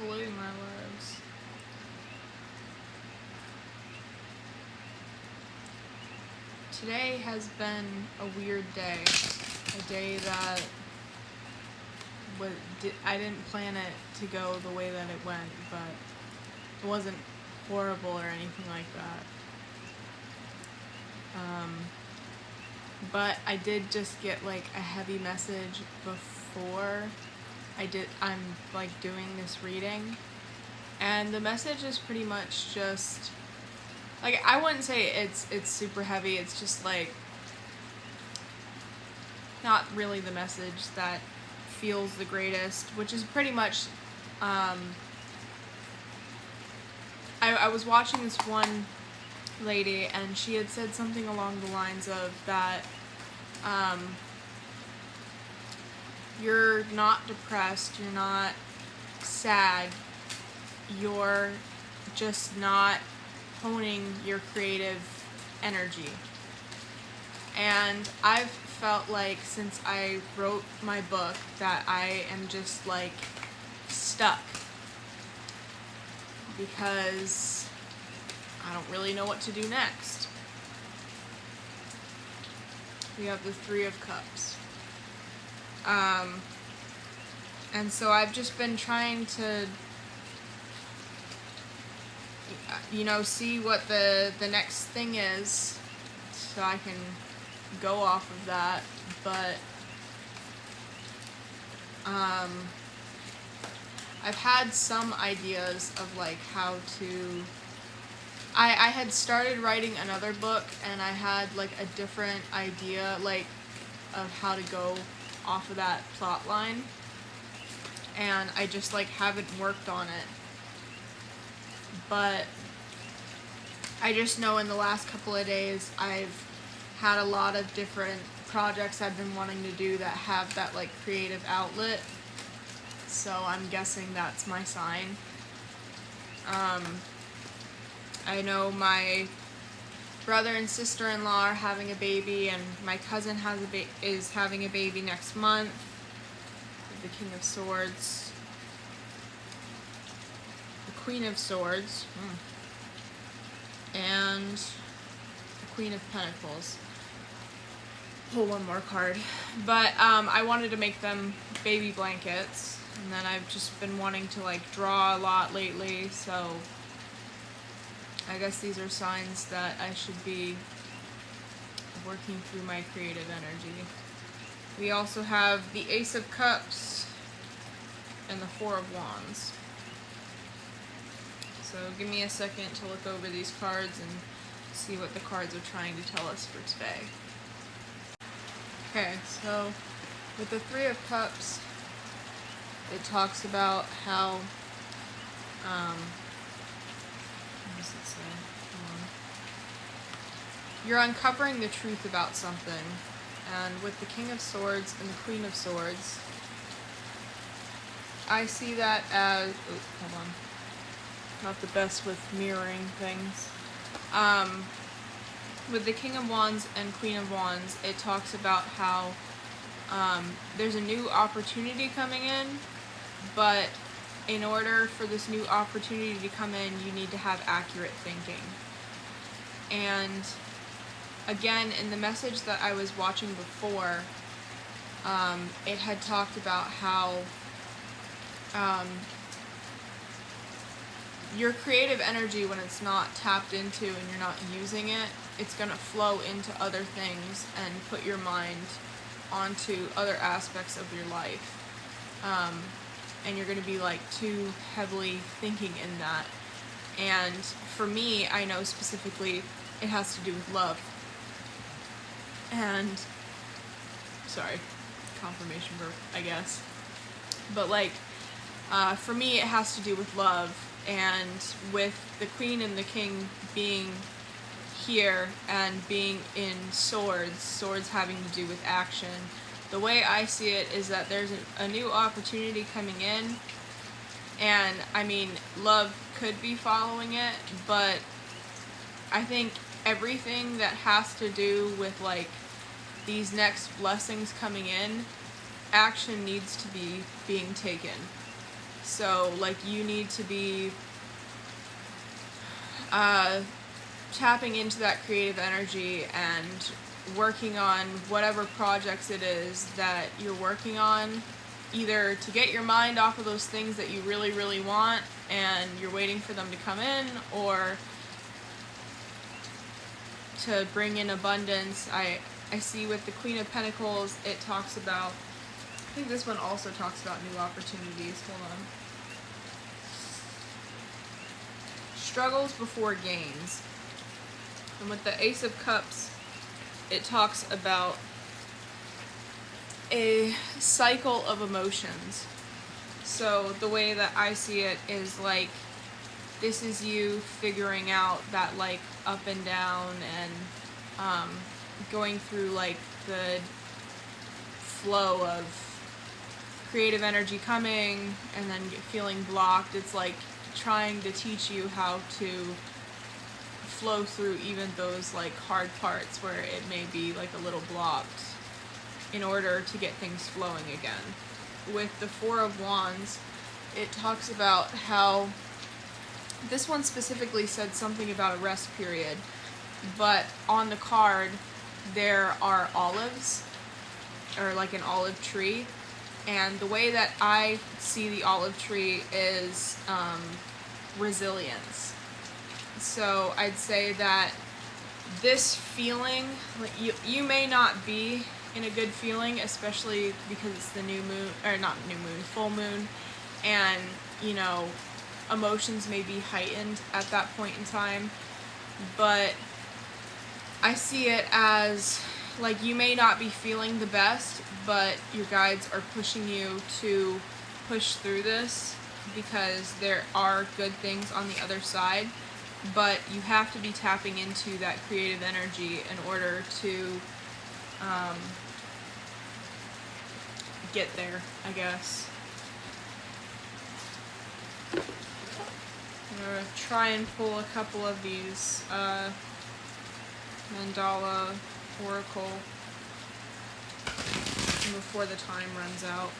Hello, my loves. Today has been a weird day. A day that I didn't plan it to go the way that it went, but it wasn't horrible or anything like that. But I did just get like a heavy message before I'm like doing this reading. And the message is pretty much just like, I wouldn't say it's super heavy. It's just like not really the message that feels the greatest, which is pretty much I was watching this one lady, and she had said something along the lines of that you're not depressed, you're not sad, you're just not honing your creative energy. And I've felt like since I wrote my book that I am just like stuck, because I don't really know what to do next. We have the Three of Cups. And so I've just been trying to, see what the next thing is, so I can go off of that. But I've had some ideas of like how to. I had started writing another book, and I had like a different idea like of how to go off of that plot line, and I just like haven't worked on it. But I just know in the last couple of days I've had a lot of different projects I've been wanting to do that have that like creative outlet, so I'm guessing that's my sign. I know my brother and sister-in-law are having a baby, and my cousin is having a baby next month. The King of Swords, the Queen of Swords, and the Queen of Pentacles. Pull one more card. But I wanted to make them baby blankets, and then I've just been wanting to like draw a lot lately, so I guess these are signs that I should be working through my creative energy. We also have the Ace of Cups and the Four of Wands. So give me a second to look over these cards and see what the cards are trying to tell us for today. Okay, so with the Three of Cups, it talks about how what does it say? You're uncovering the truth about something. And with the King of Swords and the Queen of Swords, I see that as, hold on, not the best with mirroring things. With the King of Wands and Queen of Wands, it talks about how there's a new opportunity coming in, but in order for this new opportunity to come in, you need to have accurate thinking. And again, in the message that I was watching before, it had talked about how your creative energy, when it's not tapped into and you're not using it, it's going to flow into other things and put your mind onto other aspects of your life. And you're going to be like too heavily thinking in that. And for me, I know specifically it has to do with love. And, sorry, confirmation verb, I guess. But like, for me, it has to do with love. And with the Queen and the King being here and being in swords having to do with action, the way I see it is that there's a new opportunity coming in, and I mean, love could be following it, but I think everything that has to do with like these next blessings coming in, action needs to be being taken. So like you need to be tapping into that creative energy and working on whatever projects it is that you're working on, either to get your mind off of those things that you really, really want and you're waiting for them to come in, or to bring in abundance. I see with the Queen of Pentacles, it talks about, I think this one also talks about new opportunities. Hold on. Struggles before gains. And with the Ace of Cups, it talks about a cycle of emotions. So the way that I see it is like, this is you figuring out that like up and down and going through like the flow of creative energy coming and then feeling blocked. It's like trying to teach you how to flow through even those like hard parts where it may be like a little blocked in order to get things flowing again. With the Four of Wands, it talks about how this one specifically said something about a rest period, but on the card there are olives, or like an olive tree, and the way that I see the olive tree is resilience. So I'd say that this feeling, like you may not be in a good feeling, especially because it's the new moon, or not new moon, full moon, and you know, emotions may be heightened at that point in time, but I see it as like you may not be feeling the best, but your guides are pushing you to push through this because there are good things on the other side, but you have to be tapping into that creative energy in order to get there, I guess. I'm going to try and pull a couple of these mandala oracle before the time runs out.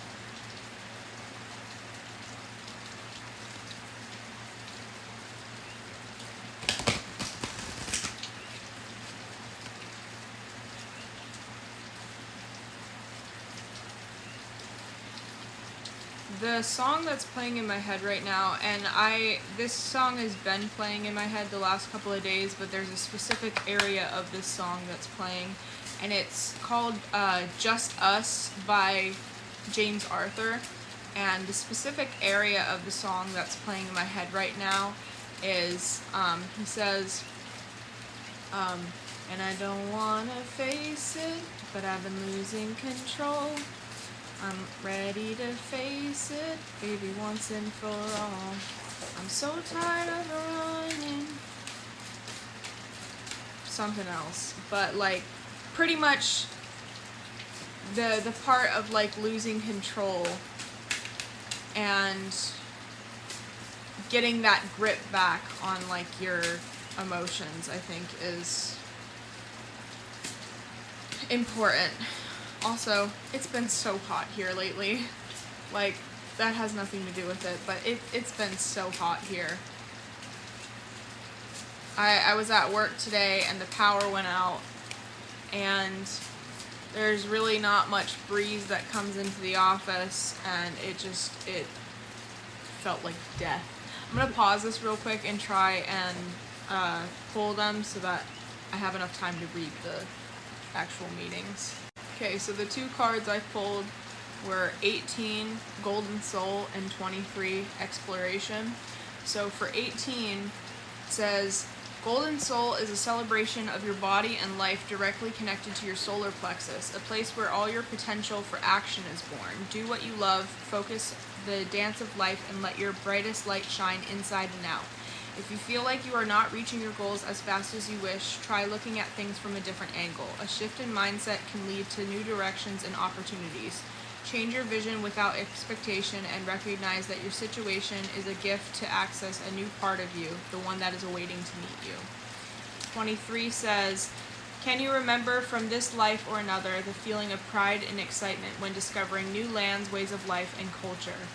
The song that's playing in my head right now, and this song has been playing in my head the last couple of days, but there's a specific area of this song that's playing, and it's called Just Us by James Arthur. And the specific area of the song that's playing in my head right now is, he says, and I don't want to face it, but I've been losing control. I'm ready to face it, baby, once and for all. I'm so tired of running. Something else. But like, pretty much the part of like losing control and getting that grip back on like your emotions, I think is important. Also, it's been so hot here lately. Like, that has nothing to do with it, but it's been so hot here. I was at work today and the power went out, and there's really not much breeze that comes into the office, and it felt like death. I'm gonna pause this real quick and try and pull them so that I have enough time to read the actual meetings. Okay, so the two cards I pulled were 18, Golden Soul, and 23, Exploration. So for 18, it says, Golden Soul is a celebration of your body and life directly connected to your solar plexus, a place where all your potential for action is born. Do what you love, focus the dance of life, and let your brightest light shine inside and out. If you feel like you are not reaching your goals as fast as you wish, try looking at things from a different angle. A shift in mindset can lead to new directions and opportunities. Change your vision without expectation and recognize that your situation is a gift to access a new part of you, the one that is awaiting to meet you. 23 says, can you remember from this life or another the feeling of pride and excitement when discovering new lands, ways of life, and culture?